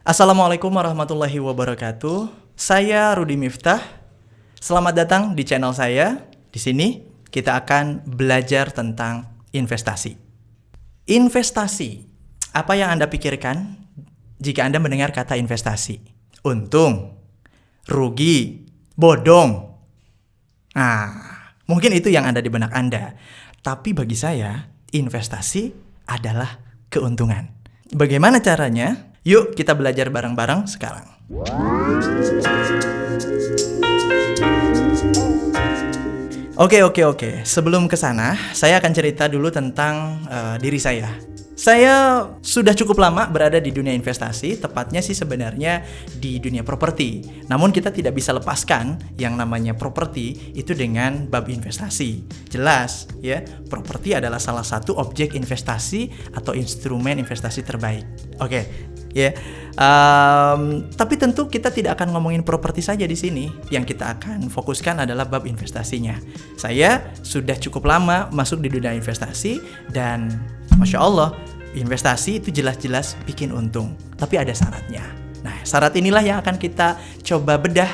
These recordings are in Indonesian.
Assalamualaikum warahmatullahi wabarakatuh. Saya Rudi Miftah. Selamat datang di channel saya. Di sini kita akan belajar tentang investasi. Investasi. Apa yang Anda pikirkan jika Anda mendengar kata investasi? Untung, rugi, bodong. Nah, mungkin itu yang ada di benak Anda. Tapi bagi saya, investasi adalah keuntungan. Bagaimana caranya? Yuk kita belajar bareng-bareng sekarang. Oke. Sebelum ke sana, saya akan cerita dulu tentang diri saya. Saya sudah cukup lama berada di dunia investasi, tepatnya sih sebenarnya di dunia properti. Namun kita tidak bisa lepaskan yang namanya properti itu dengan bab investasi. Jelas ya, properti adalah salah satu objek investasi atau instrumen investasi terbaik. Oke. Ya, tapi tentu kita tidak akan ngomongin properti saja di sini. Yang kita akan fokuskan adalah bab investasinya. Saya sudah cukup lama masuk di dunia investasi dan Masya Allah, investasi itu jelas-jelas bikin untung. Tapi ada syaratnya. Nah, syarat inilah yang akan kita coba bedah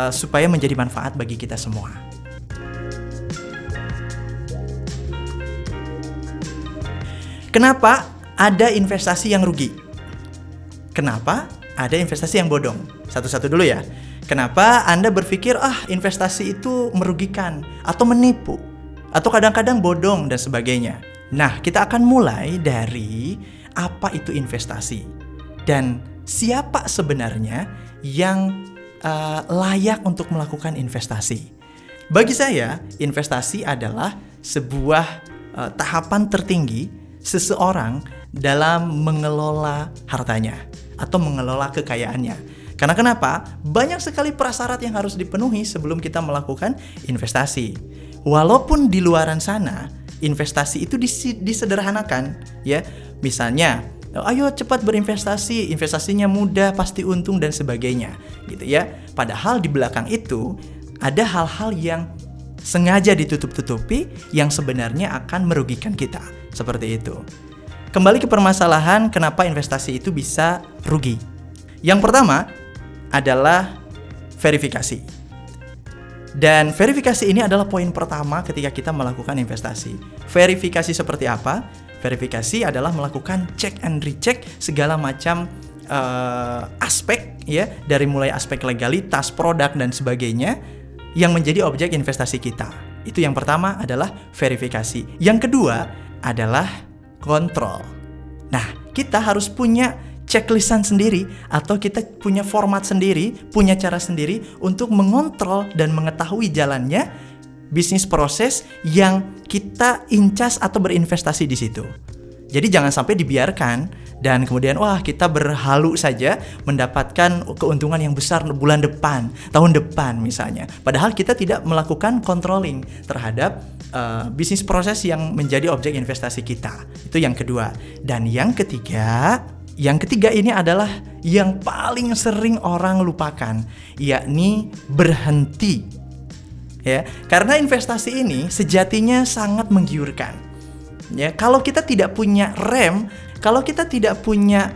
supaya menjadi manfaat bagi kita semua. Kenapa ada investasi yang rugi? Kenapa ada investasi yang bodong? Satu-satu dulu ya. Kenapa Anda berpikir, investasi itu merugikan atau menipu atau kadang-kadang bodong dan sebagainya? Nah, kita akan mulai dari apa itu investasi dan siapa sebenarnya yang layak untuk melakukan investasi. Bagi saya, investasi adalah sebuah tahapan tertinggi seseorang dalam mengelola hartanya atau mengelola kekayaannya. Karena kenapa? Banyak sekali prasyarat yang harus dipenuhi sebelum kita melakukan investasi. Walaupun di luaran sana investasi itu disederhanakan, ya. Misalnya, ayo cepat berinvestasi, investasinya mudah, pasti untung dan sebagainya, gitu ya. Padahal di belakang itu ada hal-hal yang sengaja ditutup-tutupi yang sebenarnya akan merugikan kita. Seperti itu. Kembali ke permasalahan kenapa investasi itu bisa rugi. Yang pertama adalah verifikasi. Dan verifikasi ini adalah poin pertama ketika kita melakukan investasi. Verifikasi seperti apa? Verifikasi adalah melakukan check and recheck segala macam aspek, ya, dari mulai aspek legalitas, produk dan sebagainya yang menjadi objek investasi kita. Itu yang pertama adalah verifikasi. Yang kedua adalah kontrol. Nah, kita harus punya checklistan sendiri atau kita punya format sendiri, punya cara sendiri untuk mengontrol dan mengetahui jalannya bisnis proses yang kita incas atau berinvestasi di situ. Jadi jangan sampai dibiarkan dan kemudian kita berhalu saja mendapatkan keuntungan yang besar bulan depan, tahun depan misalnya. Padahal kita tidak melakukan controlling terhadap bisnis proses yang menjadi objek investasi kita. Itu yang kedua. Dan yang ketiga ini adalah yang paling sering orang lupakan, yakni berhenti. Ya, karena investasi ini sejatinya sangat menggiurkan. Ya, kalau kita tidak punya rem, kalau kita tidak punya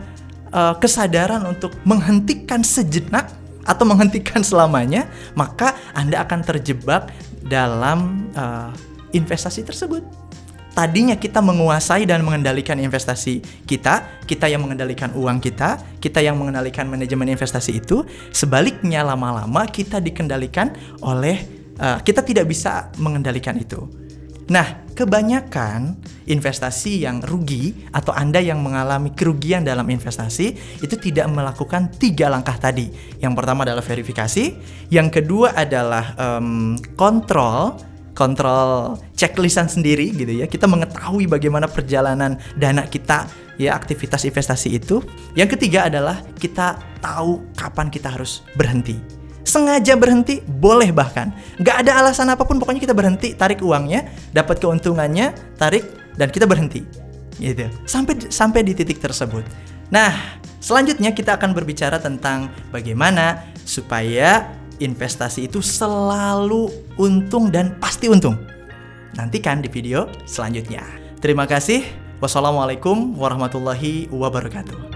kesadaran untuk menghentikan sejenak atau menghentikan selamanya, maka Anda akan terjebak dalam investasi tersebut. Tadinya kita menguasai dan mengendalikan investasi kita yang mengendalikan uang kita yang mengendalikan manajemen investasi itu. Sebaliknya lama-lama kita dikendalikan oleh, kita tidak bisa mengendalikan itu. Nah, kebanyakan investasi yang rugi atau Anda yang mengalami kerugian dalam investasi itu tidak melakukan 3 langkah tadi. Yang pertama adalah verifikasi, yang kedua adalah kontrol checklistan sendiri gitu ya. Kita mengetahui bagaimana perjalanan dana kita, ya, aktivitas investasi itu. Yang ketiga adalah kita tahu kapan kita harus berhenti. Sengaja berhenti, boleh bahkan. Nggak ada alasan apapun, pokoknya kita berhenti, tarik uangnya, dapat keuntungannya, tarik, dan kita berhenti. Gitu. Sampai di titik tersebut. Nah, selanjutnya kita akan berbicara tentang bagaimana supaya investasi itu selalu untung dan pasti untung. Nantikan di video selanjutnya. Terima kasih. Wassalamualaikum warahmatullahi wabarakatuh.